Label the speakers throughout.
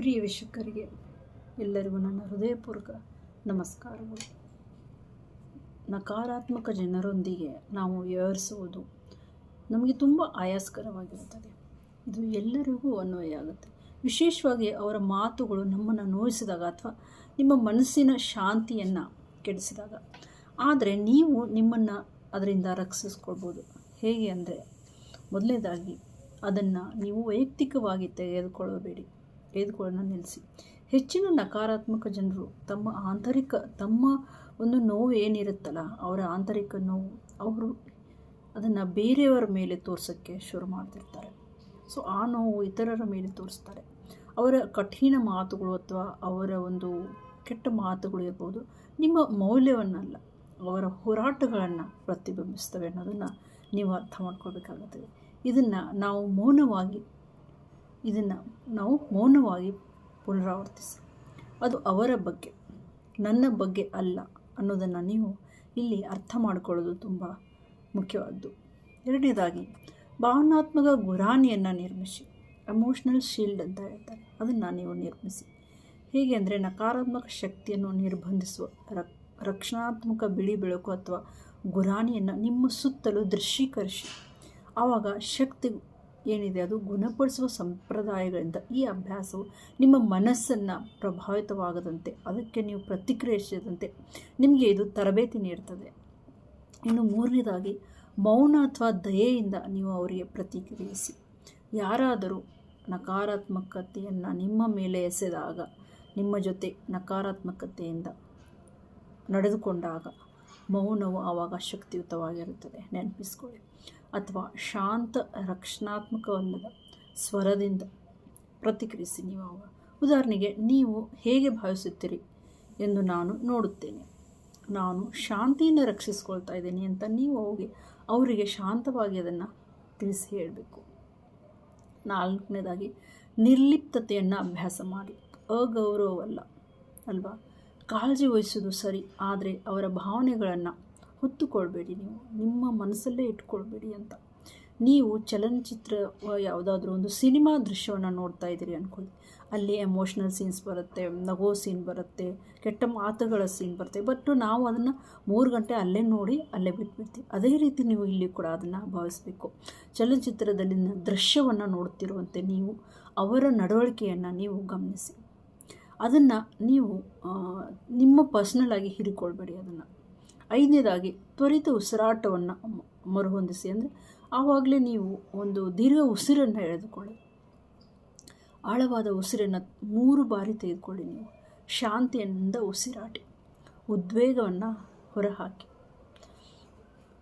Speaker 1: ಪ್ರಿಯ ವೀಕ್ಷಕರಿಗೆ ಎಲ್ಲರಿಗೂ ನನ್ನ ಹೃದಯಪೂರ್ವಕ ನಮಸ್ಕಾರಗಳು. ನಕಾರಾತ್ಮಕ ಜನರೊಂದಿಗೆ ನಾವು ವ್ಯವಹರಿಸುವುದು ನಮಗೆ ತುಂಬ ಆಯಾಸಕರವಾಗಿರುತ್ತದೆ. ಇದು ಎಲ್ಲರಿಗೂ ಅನ್ವಯ ಆಗುತ್ತೆ. ವಿಶೇಷವಾಗಿ ಅವರ ಮಾತುಗಳು ನಮ್ಮನ್ನು ನೋಯಿಸಿದಾಗ ಅಥವಾ ನಿಮ್ಮ ಮನಸ್ಸಿನ ಶಾಂತಿಯನ್ನು ಕೆಡಿಸಿದಾಗ. ಆದರೆ ನೀವು ನಿಮ್ಮನ್ನು ಅದರಿಂದ ರಕ್ಷಿಸ್ಕೊಳ್ಬೋದು. ಹೇಗೆ ಅಂದರೆ, ಮೊದಲನೇದಾಗಿ ಅದನ್ನು ನೀವು ವೈಯಕ್ತಿಕವಾಗಿ ತೆಗೆದುಕೊಳ್ಳೋಣ ನಿಲ್ಲಿಸಿ. ಹೆಚ್ಚಿನ ನಕಾರಾತ್ಮಕ ಜನರು ತಮ್ಮ ಒಂದು ನೋವು ಏನಿರುತ್ತಲ್ಲ, ಅವರ ಆಂತರಿಕ ನೋವು, ಅವರು ಅದನ್ನು ಬೇರೆಯವರ ಮೇಲೆ ತೋರ್ಸೋಕ್ಕೆ ಶುರು ಮಾಡ್ತಿರ್ತಾರೆ. ಸೊ ಆ ನೋವು ಇತರರ ಮೇಲೆ ತೋರಿಸ್ತಾರೆ. ಅವರ ಕಠಿಣ ಮಾತುಗಳು ಅಥವಾ ಅವರ ಒಂದು ಕೆಟ್ಟ ಮಾತುಗಳು ಇರ್ಬೋದು, ನಿಮ್ಮ ಮೌಲ್ಯವನ್ನಲ್ಲ, ಅವರ ಹೋರಾಟಗಳನ್ನು ಪ್ರತಿಬಿಂಬಿಸ್ತವೆ ಅನ್ನೋದನ್ನು ನೀವು ಅರ್ಥ ಮಾಡ್ಕೊಳ್ಬೇಕಾಗುತ್ತದೆ. ಇದನ್ನು ನಾವು ಮೌನವಾಗಿ ಪುನರಾವರ್ತಿಸಿ. ಅದು ಅವರ ಬಗ್ಗೆ, ನನ್ನ ಬಗ್ಗೆ ಅಲ್ಲ ಅನ್ನೋದನ್ನು ನೀವು ಇಲ್ಲಿ ಅರ್ಥ ಮಾಡಿಕೊಳ್ಳೋದು ತುಂಬ ಮುಖ್ಯವಾದ್ದು. ಎರಡನೇದಾಗಿ, ಭಾವನಾತ್ಮಕ ಗುರಾಣಿಯನ್ನು ನಿರ್ಮಿಸಿ. ಎಮೋಷ್ನಲ್ ಶೀಲ್ಡ್ ಅಂತ ಹೇಳ್ತಾರೆ, ಅದನ್ನು ನೀವು ನಿರ್ಮಿಸಿ. ಹೇಗೆ ಅಂದರೆ, ನಕಾರಾತ್ಮಕ ಶಕ್ತಿಯನ್ನು ನಿರ್ಬಂಧಿಸುವ ರಕ್ಷಣಾತ್ಮಕ ಬಿಳಿ ಬೆಳಕು ಅಥವಾ ಗುರಾಣಿಯನ್ನು ನಿಮ್ಮ ಸುತ್ತಲೂ ದೃಶ್ಯೀಕರಿಸಿ. ಆವಾಗ ಶಕ್ತಿ ಏನಿದೆ ಅದು ಗುಣಪಡಿಸುವ ಸಂಪ್ರದಾಯಗಳಿಂದ ಈ ಅಭ್ಯಾಸವು ನಿಮ್ಮ ಮನಸ್ಸನ್ನು ಪ್ರಭಾವಿತವಾಗದಂತೆ, ಅದಕ್ಕೆ ನೀವು ಪ್ರತಿಕ್ರಿಯಿಸದಂತೆ ನಿಮಗೆ ಇದು ತರಬೇತಿ ನೀಡ್ತದೆ. ಇನ್ನು ಮೂರನೇದಾಗಿ, ಮೌನ ಅಥವಾ ದಯೆಯಿಂದ ನೀವು ಅವರಿಗೆ ಪ್ರತಿಕ್ರಿಯಿಸಿ. ಯಾರಾದರೂ ನಕಾರಾತ್ಮಕತೆಯನ್ನು ನಿಮ್ಮ ಮೇಲೆ ಎಸೆದಾಗ, ನಿಮ್ಮ ಜೊತೆ ನಕಾರಾತ್ಮಕತೆಯಿಂದ ನಡೆದುಕೊಂಡಾಗ ಮೌನವು ಆವಾಗ ಶಕ್ತಿಯುತವಾಗಿರುತ್ತದೆ, ನೆನಪಿಸ್ಕೊಳ್ಳಿ. ಅಥವಾ ಶಾಂತ ರಕ್ಷಣಾತ್ಮಕವಲ್ಲದ ಸ್ವರದಿಂದ ಪ್ರತಿಕ್ರಿಯಿಸಿ. ನೀವು ಉದಾಹರಣೆಗೆ, ನೀವು ಹೇಗೆ ಭಾವಿಸುತ್ತೀರಿ ಎಂದು ನಾನು ನೋಡುತ್ತೇನೆ, ನಾನು ಶಾಂತಿಯನ್ನು ರಕ್ಷಿಸ್ಕೊಳ್ತಾ ಇದ್ದೀನಿ ಅಂತ ನೀವು ಅವರಿಗೆ ಶಾಂತವಾಗಿ ಅದನ್ನು ತಿಳಿಸಿ ಹೇಳಬೇಕು. ನಾಲ್ಕನೇದಾಗಿ, ನಿರ್ಲಿಪ್ತತೆಯನ್ನು ಅಭ್ಯಾಸ ಮಾಡಿ. ಅಗೌರವವಲ್ಲ ಅಲ್ವಾ, ಕಾಳಜಿ ವಹಿಸೋದು ಸರಿ, ಆದರೆ ಅವರ ಭಾವನೆಗಳನ್ನು ಹೊತ್ತುಕೊಳ್ಬೇಡಿ, ನೀವು ನಿಮ್ಮ ಮನಸ್ಸಲ್ಲೇ ಇಟ್ಕೊಳ್ಬೇಡಿ ಅಂತ. ನೀವು ಚಲನಚಿತ್ರ ಯಾವುದಾದ್ರೂ ಒಂದು ಸಿನಿಮಾ ದೃಶ್ಯವನ್ನು ನೋಡ್ತಾ ಇದ್ದೀರಿ ಅಂದ್ಕೊಳ್ಳಿ, ಅಲ್ಲಿ ಎಮೋಷ್ನಲ್ ಸೀನ್ಸ್ ಬರುತ್ತೆ, ನಗೋ ಸೀನ್ ಬರುತ್ತೆ, ಕೆಟ್ಟ ಮಾತುಗಳ ಸೀನ್ ಬರುತ್ತೆ. ಬಟ್ ನಾವು ಅದನ್ನು 3 ಗಂಟೆ ಅಲ್ಲೇ ನೋಡಿ ಅಲ್ಲೇ ಬಿಟ್ಬಿಡ್ತೀವಿ. ಅದೇ ರೀತಿ ನೀವು ಇಲ್ಲಿ ಕೂಡ ಅದನ್ನು ಭಾವಿಸಬೇಕು. ಚಲನಚಿತ್ರದಲ್ಲಿನ ದೃಶ್ಯವನ್ನು ನೋಡ್ತಿರುವಂತೆ ನೀವು ಅವರ ನಡವಳಿಕೆಯನ್ನು ನೀವು ಗಮನಿಸಿ. ಅದನ್ನು ನೀವು ನಿಮ್ಮ ಪರ್ಸ್ನಲಾಗಿ ಹಿಡ್ಕೊಳ್ಬೇಡಿ ಅದನ್ನು. ಐದನೇದಾಗಿ, ತ್ವರಿತ ಉಸಿರಾಟವನ್ನು ಮರುಹೊಂದಿಸಿ. ಅಂದರೆ ಆವಾಗಲೇ ನೀವು ಒಂದು ದೀರ್ಘ ಉಸಿರನ್ನು ಎಳೆದುಕೊಳ್ಳಿ. ಆಳವಾದ ಉಸಿರನ್ನು 3 ಬಾರಿ ತೆಗೆದುಕೊಳ್ಳಿ. ನೀವು ಶಾಂತಿಯಿಂದ ಉಸಿರಾಟಿ, ಉದ್ವೇಗವನ್ನು ಹೊರಹಾಕಿ.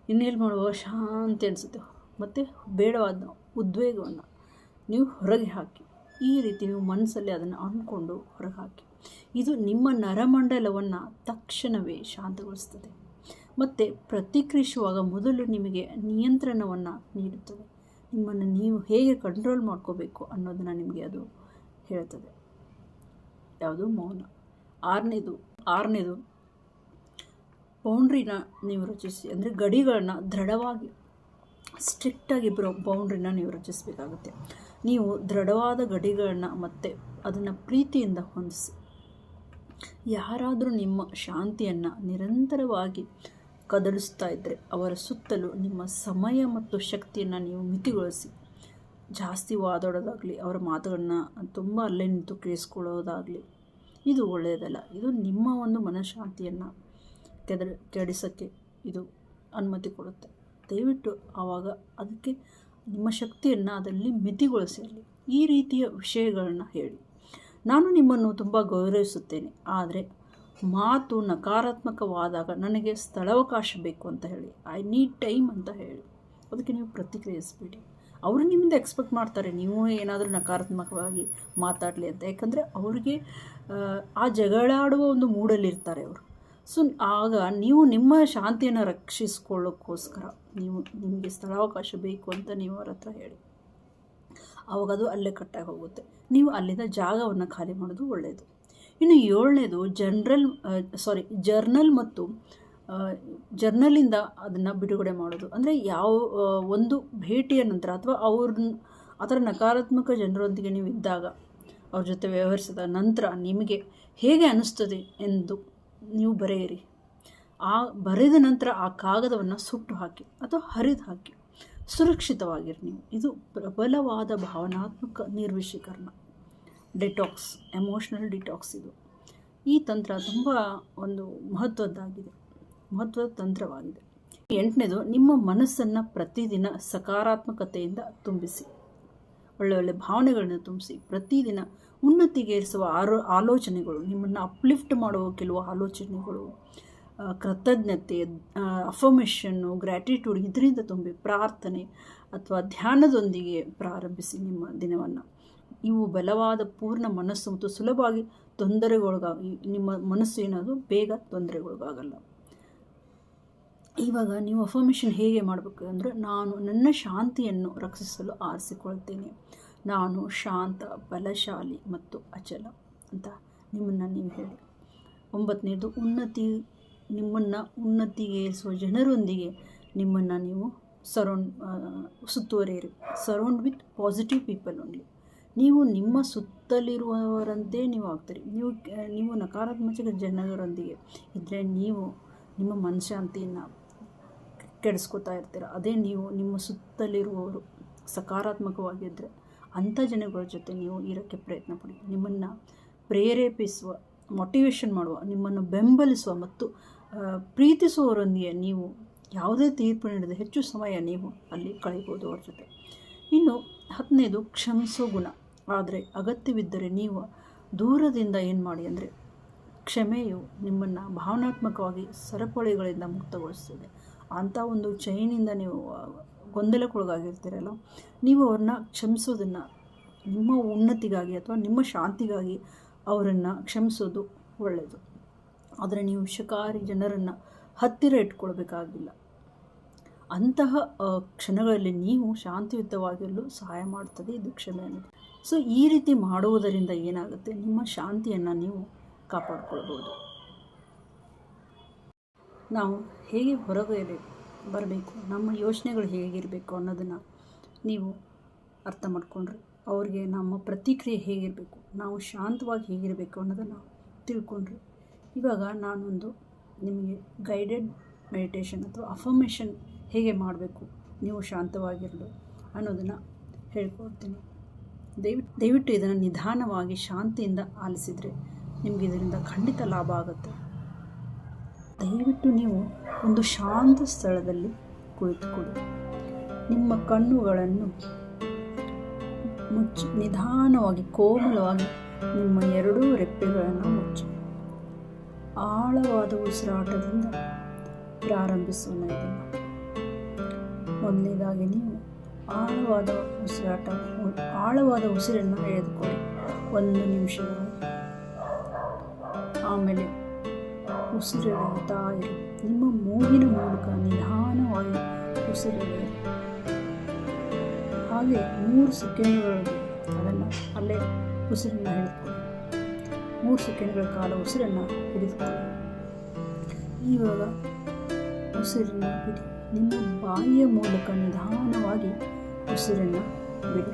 Speaker 1: ಇನ್ನೇನು ಮಾಡುವಾಗ ಶಾಂತಿ ಅನಿಸುತ್ತೆ, ಮತ್ತು ಬೇಡವಾದ ಉದ್ವೇಗವನ್ನು ನೀವು ಹೊರಗೆ ಹಾಕಿ. ಈ ರೀತಿ ನೀವು ಮನಸ್ಸಲ್ಲಿ ಅದನ್ನು ಅಂದ್ಕೊಂಡು ಹೊರಗೆ ಹಾಕಿ. ಇದು ನಿಮ್ಮ ನರಮಂಡಲವನ್ನು ತಕ್ಷಣವೇ ಶಾಂತಗೊಳಿಸ್ತದೆ ಮತ್ತು ಪ್ರತಿಕ್ರಿಯಿಸುವಾಗ ಮೊದಲು ನಿಮಗೆ ನಿಯಂತ್ರಣವನ್ನು ನೀಡುತ್ತದೆ. ನಿಮ್ಮನ್ನು ನೀವು ಹೇಗೆ ಕಂಟ್ರೋಲ್ ಮಾಡ್ಕೋಬೇಕು ಅನ್ನೋದನ್ನು ನಿಮಗೆ ಅದು ಹೇಳ್ತದೆ. ಯಾವುದು? ಮೌನ. ಆರನೇದು ಬೌಂಡ್ರಿನ ನೀವು ರಚಿಸಿ. ಅಂದರೆ ಗಡಿಗಳನ್ನು ದೃಢವಾಗಿ, ಸ್ಟ್ರಿಕ್ಟಾಗಿ ಬೌಂಡ್ರಿನ ನೀವು ರಚಿಸಬೇಕಾಗುತ್ತೆ. ನೀವು ದೃಢವಾದ ಗಡಿಗಳನ್ನು ಮತ್ತು ಅದನ್ನು ಪ್ರೀತಿಯಿಂದ ಹೊಂದಿಸಿ. ಯಾರಾದರೂ ನಿಮ್ಮ ಶಾಂತಿಯನ್ನು ನಿರಂತರವಾಗಿ ಕದಲಿಸ್ತಾ ಇದ್ದರೆ ಅವರ ಸುತ್ತಲೂ ನಿಮ್ಮ ಸಮಯ ಮತ್ತು ಶಕ್ತಿಯನ್ನು ನೀವು ಮಿತಿಗೊಳಿಸಿ. ಜಾಸ್ತಿ ವಾದೋಡೋದಾಗಲಿ, ಅವರ ಮಾತುಗಳನ್ನ ತುಂಬ ಅಲ್ಲೇ ನಿಂತು ಕೇಳಿಸ್ಕೊಳ್ಳೋದಾಗಲಿ ಇದು ಒಳ್ಳೆಯದಲ್ಲ. ಇದು ನಿಮ್ಮ ಒಂದು ಮನಃಶಾಂತಿಯನ್ನು ಕೆಡಿಸೋಕ್ಕೆ ಇದು ಅನುಮತಿ ಕೊಡುತ್ತೆ. ದಯವಿಟ್ಟು ಆವಾಗ ಅದಕ್ಕೆ ನಿಮ್ಮ ಶಕ್ತಿಯನ್ನು ಅದರಲ್ಲಿ ಮಿತಿಗೊಳಿಸಿ. ಈ ರೀತಿಯ ವಿಷಯಗಳನ್ನು ಹೇಳಿ. ನಾನು ನಿಮ್ಮನ್ನು ತುಂಬ ಗೌರವಿಸುತ್ತೇನೆ, ಆದರೆ ಮಾತು ನಕಾರಾತ್ಮಕವಾದಾಗ ನನಗೆ ಸ್ಥಳಾವಕಾಶ ಬೇಕು ಅಂತ ಹೇಳಿ. ಐ ನೀಡ್ ಟೈಮ್ ಅಂತ ಹೇಳಿ. ಅದಕ್ಕೆ ನೀವು ಪ್ರತಿಕ್ರಿಯಿಸಬೇಡಿ. ಅವರು ನಿಮ್ಮಿಂದ ಎಕ್ಸ್ಪೆಕ್ಟ್ ಮಾಡ್ತಾರೆ ನೀವು ಏನಾದರೂ ನಕಾರಾತ್ಮಕವಾಗಿ ಮಾತಾಡಲಿ ಅಂತ. ಯಾಕಂದರೆ ಅವರಿಗೆ ಆ ಜಗಳಾಡುವ ಒಂದು ಮೂಡಲ್ಲಿರ್ತಾರೆ ಅವರು. ಸೊ ಆಗ ನೀವು ನಿಮ್ಮ ಶಾಂತಿಯನ್ನು ರಕ್ಷಿಸ್ಕೊಳ್ಳೋಕ್ಕೋಸ್ಕರ ನಿಮಗೆ ಸ್ಥಳಾವಕಾಶ ಬೇಕು ಅಂತ ನೀವು ಅವ್ರ ಹತ್ರ ಹೇಳಿ. ಆವಾಗ ಅದು ಅಲ್ಲೇ ಕಟ್ಟಾಗಿ ಹೋಗುತ್ತೆ. ನೀವು ಅಲ್ಲಿಂದ ಜಾಗವನ್ನು ಖಾಲಿ ಮಾಡೋದು ಒಳ್ಳೆಯದು. ಇನ್ನು 7ನೇದು, ಜರ್ನಲ್ ಮತ್ತು ಜರ್ನಲಿಂದ ಅದನ್ನು ಬಿಡುಗಡೆ ಮಾಡೋದು. ಅಂದರೆ ಯಾವ ಒಂದು ಭೇಟಿಯ ನಂತರ ಅಥವಾ ಆ ಥರ ನಕಾರಾತ್ಮಕ ಜನರೊಂದಿಗೆ ನೀವು ಇದ್ದಾಗ ಅವ್ರ ಜೊತೆ ವ್ಯವಹರಿಸಿದ ನಂತರ ನಿಮಗೆ ಹೇಗೆ ಅನ್ನಿಸ್ತದೆ ಎಂದು ನೀವು ಬರೆಯಿರಿ. ಆ ಬರೆದ ನಂತರ ಆ ಕಾಗದವನ್ನು ಸುಟ್ಟು ಹಾಕಿ ಅಥವಾ ಹರಿದು ಹಾಕಿ. ಸುರಕ್ಷಿತವಾಗಿರಿ ನೀವು. ಇದು ಪ್ರಬಲವಾದ ಭಾವನಾತ್ಮಕ ನಿರ್ವಿಷೀಕರಣ, ಡಿಟಾಕ್ಸ್, ಎಮೋಷ್ನಲ್ ಡಿಟಾಕ್ಸ್. ಇದು ಈ ತಂತ್ರ ತುಂಬ ಒಂದು ಮಹತ್ವದ ತಂತ್ರವಾಗಿದೆ. 8ನೇದು, ನಿಮ್ಮ ಮನಸ್ಸನ್ನು ಪ್ರತಿದಿನ ಸಕಾರಾತ್ಮಕತೆಯಿಂದ ತುಂಬಿಸಿ. ಒಳ್ಳೊಳ್ಳೆ ಭಾವನೆಗಳನ್ನು ತುಂಬಿಸಿ. ಪ್ರತಿದಿನ ಉನ್ನತಿಗೇರಿಸುವ ಆಲೋಚನೆಗಳು, ನಿಮ್ಮನ್ನು ಅಪ್ಲಿಫ್ಟ್ ಮಾಡುವ ಕೆಲವು ಆಲೋಚನೆಗಳು, ಕೃತಜ್ಞತೆ, ಅಫರ್ಮೇಷನ್ನು, ಗ್ರ್ಯಾಟಿಟ್ಯೂಡ್, ಇದರಿಂದ ತುಂಬಿ ಪ್ರಾರ್ಥನೆ ಅಥವಾ ಧ್ಯಾನದೊಂದಿಗೆ ಪ್ರಾರಂಭಿಸಿ ನಿಮ್ಮ ದಿನವನ್ನು. ಇವು ಬಲವಾದ ಪೂರ್ಣ ಮನಸ್ಸು ಮತ್ತು ಸುಲಭವಾಗಿ ತೊಂದರೆಗೊಳಗಾಗಿ ನಿಮ್ಮ ಮನಸ್ಸು ಏನಾದರೂ ಬೇಗ ತೊಂದರೆಗೊಳಗಾಗಲ್ಲ. ಇವಾಗ ನೀವು ಅಫರ್ಮೇಷನ್ ಹೇಗೆ ಮಾಡಬೇಕು ಅಂದರೆ, ನಾನು ನನ್ನ ಶಾಂತಿಯನ್ನು ರಕ್ಷಿಸಲು ಆರಿಸಿಕೊಳ್ತೇನೆ, ನಾನು ಶಾಂತ, ಬಲಶಾಲಿ ಮತ್ತು ಅಚಲ ಅಂತ ನಿಮ್ಮನ್ನು ನೀವು ಹೇಳಿ. 9ನೇದು, ನಿಮ್ಮನ್ನು ಉನ್ನತಿಗೇರಿಸುವ ಜನರೊಂದಿಗೆ ನಿಮ್ಮನ್ನು ನೀವು ಸುತ್ತುವರಿಯಿರಿ. Surround with positive people only. ನೀವು ನಿಮ್ಮ ಸುತ್ತಲಿರುವವರಂತೆ ನೀವು ಆಗ್ತೀರಿ. ನೀವು ನಕಾರಾತ್ಮಕ ಜನರೊಂದಿಗೆ ಇದ್ದರೆ ನೀವು ನಿಮ್ಮ ಮನಃಶಾಂತಿಯನ್ನು ಕೆಡಿಸ್ಕೊತಾ ಇರ್ತೀರ. ಅದೇ ನೀವು ನಿಮ್ಮ ಸುತ್ತಲಿರುವವರು ಸಕಾರಾತ್ಮಕವಾಗಿದ್ದರೆ ಅಂಥ ಜನಗಳ ಜೊತೆ ನೀವು ಇರೋಕ್ಕೆ ಪ್ರಯತ್ನ ಪಡಿ. ನಿಮ್ಮನ್ನು ಪ್ರೇರೇಪಿಸುವ, ಮೋಟಿವೇಶನ್ ಮಾಡುವ, ನಿಮ್ಮನ್ನು ಬೆಂಬಲಿಸುವ ಮತ್ತು ಪ್ರೀತಿಸುವವರೊಂದಿಗೆ ನೀವು ಯಾವುದೇ ತೀರ್ಪು ನೀಡದೆ ಹೆಚ್ಚು ಸಮಯ ನೀವು ಅಲ್ಲಿ ಕಳೀಬೋದು ಅವ್ರ ಜೊತೆ. ಇನ್ನು 10ನೇದು, ಕ್ಷಮಿಸೋ ಗುಣ. ಆದರೆ ಅಗತ್ಯವಿದ್ದರೆ ನೀವು ದೂರದಿಂದ ಏನು ಮಾಡಿ ಅಂದರೆ, ಕ್ಷಮೆಯು ನಿಮ್ಮನ್ನು ಭಾವನಾತ್ಮಕವಾಗಿ ಸರಪಳಿಗಳಿಂದ ಮುಕ್ತಗೊಳಿಸ್ತದೆ. ಅಂಥ ಒಂದು ಚೈನಿಂದ ನೀವು ಗೊಂದಲಕ್ಕೊಳಗಾಗಿರ್ತೀರಲ್ಲ, ನೀವು ಅವ್ರನ್ನ ಕ್ಷಮಿಸೋದನ್ನು ನಿಮ್ಮ ಉನ್ನತಿಗಾಗಿ ಅಥವಾ ನಿಮ್ಮ ಶಾಂತಿಗಾಗಿ ಅವರನ್ನು ಕ್ಷಮಿಸೋದು ಒಳ್ಳೆಯದು. ಆದರೆ ನೀವು ವಿಷಕಾರಿ ಜನರನ್ನು ಹತ್ತಿರ ಇಟ್ಕೊಳ್ಬೇಕಾಗಿಲ್ಲ. ಅಂತಹ ಕ್ಷಣಗಳಲ್ಲಿ ನೀವು ಶಾಂತಿಯುತವಾಗಿರಲು ಸಹಾಯ ಮಾಡ್ತದೆ ಇದು ಕ್ಷಮೆ ಅನ್ನೋದು. ಸೊ ಈ ರೀತಿ ಮಾಡುವುದರಿಂದ ಏನಾಗುತ್ತೆ, ನಿಮ್ಮ ಶಾಂತಿಯನ್ನು ನೀವು ಕಾಪಾಡಿಕೊಳ್ಬೋದು. ನಾವು ಹೇಗೆ ಹೊರಗೆ ಬರಬೇಕು, ನಮ್ಮ ಯೋಚನೆಗಳು ಹೇಗಿರಬೇಕು ಅನ್ನೋದನ್ನು ನೀವು ಅರ್ಥ ಮಾಡಿಕೊಂಡ್ರೆ, ಅವ್ರಿಗೆ ನಮ್ಮ ಪ್ರತಿಕ್ರಿಯೆ ಹೇಗಿರಬೇಕು, ನಾವು ಶಾಂತವಾಗಿ ಹೇಗಿರಬೇಕು ಅನ್ನೋದನ್ನು ತಿಳ್ಕೊಂಡ್ರೆ, ಇವಾಗ ನಾನೊಂದು ನಿಮಗೆ ಗೈಡೆಡ್ ಮೆಡಿಟೇಷನ್ ಅಥವಾ ಅಫರ್ಮೇಷನ್ ಹೇಗೆ ಮಾಡಬೇಕು ನೀವು ಶಾಂತವಾಗಿರಲು ಅನ್ನೋದನ್ನು ಹೇಳ್ಕೊಡ್ತೀನಿ. ದಯವಿಟ್ಟು ಇದನ್ನು ನಿಧಾನವಾಗಿ ಶಾಂತಿಯಿಂದ ಆಲಿಸಿದರೆ ನಿಮಗೆ ಇದರಿಂದ ಖಂಡಿತ ಲಾಭ ಆಗುತ್ತೆ. ದಯವಿಟ್ಟು ನೀವು ಒಂದು ಶಾಂತ ಸ್ಥಳದಲ್ಲಿ ಕುಳಿತುಕೊಳ್ಳಿ. ನಿಮ್ಮ ಕಣ್ಣುಗಳನ್ನು ಮುಚ್ಚಿ ನಿಧಾನವಾಗಿ ಕೋಮಲವಾಗಿ ನಿಮ್ಮ 2 ರೆಪ್ಪೆಗಳನ್ನು ಮುಚ್ಚಿ ಆಳವಾದ ಉಸಿರಾಟದಿಂದ ಪ್ರಾರಂಭಿಸೋಣ. ಇದನ್ನು ಮೊದಲನೇದಾಗಿ ನೀವು ಆಳವಾದ ಉಸಿರನ್ನು ಎಳೆದುಕೊಳ್ಳಿ 1 ನಿಮಿಷದವರೆಗೆ. ಆಮೇಲೆ ಉಸಿರೆಳೆಯುತ್ತಾ ಇರಿ. ನಿಮ್ಮ ಮೂಗಿನ ಮೂಲಕ ನಿಧಾನವಾಗಿ ಉಸಿರೆಳೆಯಿರಿ. ಹಾಗೆ 3 ಸೆಕೆಂಡ್ಗಳಿಗೆ ಅದನ್ನು ಅಲ್ಲೇ ಉಸಿರನ್ನು ಹಿಡಿದುಕೊಳ್ಳಿ. 3 ಸೆಕೆಂಡ್ಗಳ ಕಾಲ ಉಸಿರನ್ನು ಹಿಡಿದುಕೊಳ್ಳಿ. ಇವಾಗ ಉಸಿರನ್ನು ಬಿಡಿ. ನಿಮ್ಮ ಬಾಯಿಯ ಮೂಲಕ ನಿಧಾನವಾಗಿ ಉಸಿರನ್ನು ಬಿಡಿ.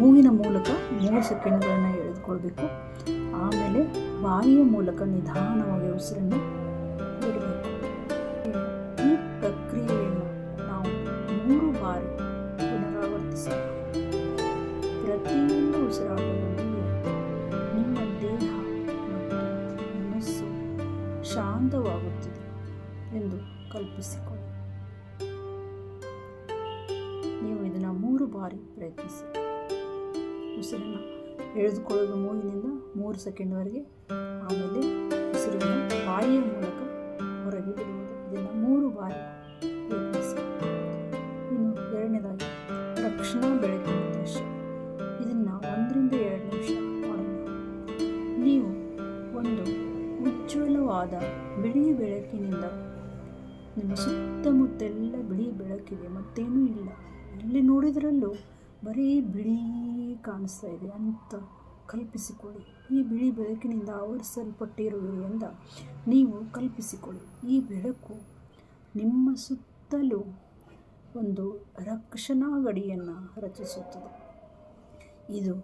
Speaker 1: ಮೂಗಿನ ಮೂಲಕ 3 ಸೆಕೆಂಡ್ಗಳನ್ನು ಎಳೆದುಕೊಳ್ಬೇಕು. ಆಮೇಲೆ ಬಾಯಿಯ ಮೂಲಕ ನಿಧಾನವಾಗಿ ಉಸಿರನ್ನು ಬಿಡಬೇಕು. ಈ ಪ್ರಕ್ರಿಯೆಯನ್ನು ನಾವು 3 ಬಾರಿ ಪುನರಾವರ್ತಿಸಬೇಕು. ಪ್ರತಿಯೊಂದು ಉಸಿರಾಟದೊಂದಿಗೆ ನಿಮ್ಮ ದೇಹ ಮತ್ತು ಮನಸ್ಸು ಶಾಂತವಾಗುತ್ತಿದೆ ಎಂದು ಕಲ್ಪಿಸಿಕೊಳ್ಳಿ. ನೀವು ಇದನ್ನು 3 ಬಾರಿ ಪ್ರಯತ್ನಿಸಿ. ಉಸಿರನ್ನು ಎಳೆದುಕೊಳ್ಳೋದು ಮೂಗಿನಿಂದ 3 ಸೆಕೆಂಡ್ವರೆಗೆ, ಆಮೇಲೆ ಉಸಿರನ್ನು ಬಾಯಿಯ ಮೂಲಕ ಹೊರಗೆ ಬಿಡುವುದು. ಇದನ್ನು 3 ಬಾರಿ ಪ್ರಯತ್ನಿಸಿ. ಇನ್ನು 2ನೇದಾಗಿ ರಕ್ಷಣಾ ಬೆಳಕಿನ ದೃಶ್ಯ. ಇದನ್ನು 1 ರಿಂದ 2 ನಿಮಿಷ ಮಾಡೋಣ. ನೀವು ಒಂದು ಉಜ್ವಲವಾದ ಬಿಳಿ ಬೆಳಕಿನಿಂದ, ನಿಮ್ಮ ಸುತ್ತಮುತ್ತೆಲ್ಲ ಬಿಳಿ ಬೆಳಕಿದೆ, ಮತ್ತೇನೂ ಇಲ್ಲ, ಎಲ್ಲಿ ನೋಡಿದ್ರಲ್ಲೂ ಬರೀ ಬಿಳಿ ಕಾಣಿಸ್ತಾ ಇದೆ ಅಂತ ಕಲ್ಪಿಸಿಕೊಳ್ಳಿ. ಈ ಬಿಳಿ ಬೆಳಕಿನಿಂದ ಆವರಿಸಲ್ಪಟ್ಟಿರುವಿರಿ ಅಂತ ನೀವು ಕಲ್ಪಿಸಿಕೊಳ್ಳಿ. ಈ ಬೆಳಕು ನಿಮ್ಮ ಸುತ್ತಲೂ ಒಂದು ರಕ್ಷಣಾ ಗಡಿಯನ್ನು ರಚಿಸುತ್ತದೆ. ಇದು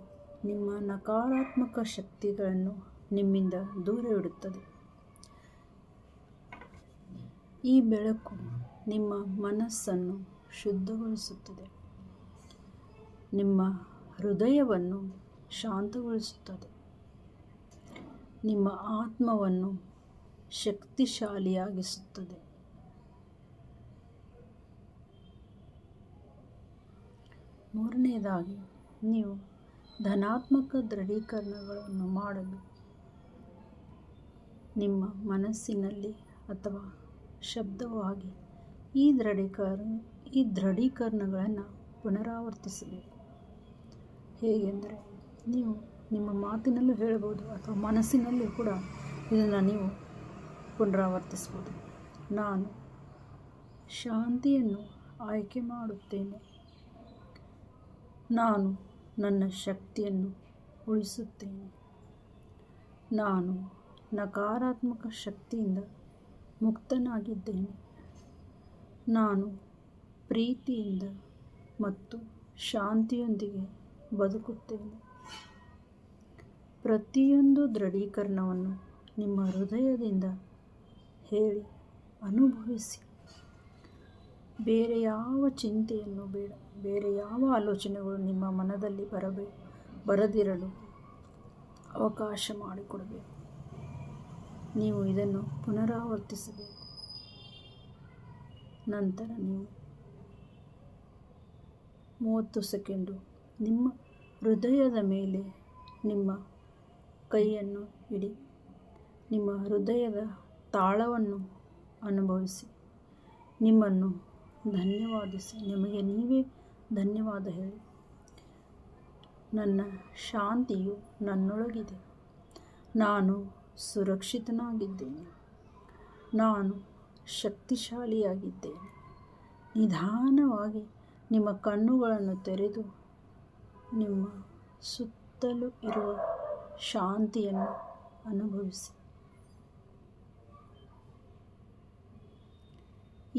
Speaker 1: ನಿಮ್ಮ ನಕಾರಾತ್ಮಕ ಶಕ್ತಿಗಳನ್ನು ನಿಮ್ಮಿಂದ ದೂರ ಇಡುತ್ತದೆ. ಈ ಬೆಳಕು ನಿಮ್ಮ ಮನಸ್ಸನ್ನು ಶುದ್ಧಗೊಳಿಸುತ್ತದೆ, ನಿಮ್ಮ ಹೃದಯವನ್ನು ಶಾಂತಗೊಳಿಸುತ್ತದೆ, ನಿಮ್ಮ ಆತ್ಮವನ್ನು ಶಕ್ತಿಶಾಲಿಯಾಗಿಸುತ್ತದೆ. ಮೂರನೆಯದಾಗಿ, ನೀವು ಧನಾತ್ಮಕ ದೃಢೀಕರಣಗಳನ್ನು ಮಾಡಲು ನಿಮ್ಮ ಮನಸ್ಸಿನಲ್ಲಿ ಅಥವಾ ಶಬ್ದವಾಗಿ ಈ ದೃಢೀಕರಣಗಳನ್ನು ಪುನರಾವರ್ತಿಸಬೇಕು. ಹೇಗೆಂದರೆ, ನೀವು ನಿಮ್ಮ ಮಾತಿನಲ್ಲೂ ಹೇಳಬಹುದು ಅಥವಾ ಮನಸ್ಸಿನಲ್ಲೂ ಕೂಡ ಇದನ್ನು ನೀವು ಪುನರಾವರ್ತಿಸ್ಬೋದು. ನಾನು ಶಾಂತಿಯನ್ನು ಆಯ್ಕೆ ಮಾಡುತ್ತೇನೆ. ನಾನು ನನ್ನ ಶಕ್ತಿಯನ್ನು ಉಳಿಸುತ್ತೇನೆ. ನಾನು ನಕಾರಾತ್ಮಕ ಶಕ್ತಿಯಿಂದ ಮುಕ್ತನಾಗಿದ್ದೇನೆ. ನಾನು ಪ್ರೀತಿಯಿಂದ ಮತ್ತು ಶಾಂತಿಯೊಂದಿಗೆ ಬದುಕುತ್ತೇನೆ. ಪ್ರತಿಯೊಂದು ದೃಢೀಕರಣವನ್ನು ನಿಮ್ಮ ಹೃದಯದಿಂದ ಹೇಳಿ ಅನುಭವಿಸಿ. ಬೇರೆ ಯಾವ ಚಿಂತೆಯನ್ನು ಬೇಡ, ಬೇರೆ ಯಾವ ಆಲೋಚನೆಗಳು ನಿಮ್ಮ ಮನದಲ್ಲಿ ಬರದಿರಲು ಅವಕಾಶ ಮಾಡಿಕೊಡಬೇಕು. ನೀವು ಇದನ್ನು ಪುನರಾವರ್ತಿಸಬೇಕು. ನಂತರ ನೀವು 30 ಸೆಕೆಂಡು ನಿಮ್ಮ ಹೃದಯದ ಮೇಲೆ ನಿಮ್ಮ ಕೈಯನ್ನು ಇಡಿ. ನಿಮ್ಮ ಹೃದಯದ ತಾಳವನ್ನು ಅನುಭವಿಸಿ. ನಿಮ್ಮನ್ನು ಧನ್ಯವಾದಿಸಿ. ನಿಮಗೆ ನೀವೇ ಧನ್ಯವಾದ ಹೇಳಿ. ನನ್ನ ಶಾಂತಿಯು ನನ್ನೊಳಗಿದೆ. ನಾನು ಸುರಕ್ಷಿತನಾಗಿದ್ದೇನೆ. ನಾನು ಶಕ್ತಿಶಾಲಿಯಾಗಿದ್ದೇನೆ. ನಿಧಾನವಾಗಿ ನಿಮ್ಮ ಕಣ್ಣುಗಳನ್ನು ತೆರೆದು ನಿಮ್ಮ ಸುತ್ತಲೂ ಇರುವ ಶಾಂತಿಯನ್ನು ಅನುಭವಿಸಿ.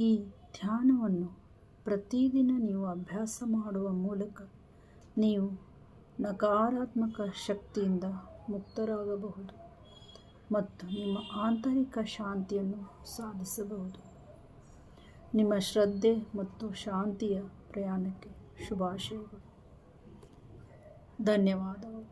Speaker 1: ಈ ಧ್ಯಾನವನ್ನು ಪ್ರತಿದಿನ ನೀವು ಅಭ್ಯಾಸ ಮಾಡುವ ಮೂಲಕ ನೀವು ನಕಾರಾತ್ಮಕ ಶಕ್ತಿಯಿಂದ ಮುಕ್ತರಾಗಬಹುದು ಮತ್ತು ನಿಮ್ಮ ಆಂತರಿಕ ಶಾಂತಿಯನ್ನು ಸಾಧಿಸಬಹುದು. ನಿಮ್ಮ ಶ್ರದ್ಧೆ ಮತ್ತು ಶಾಂತಿಯ ಪ್ರಯಾಣಕ್ಕೆ ಶುಭಾಶಯಗಳು. ಧನ್ಯವಾದಗಳು.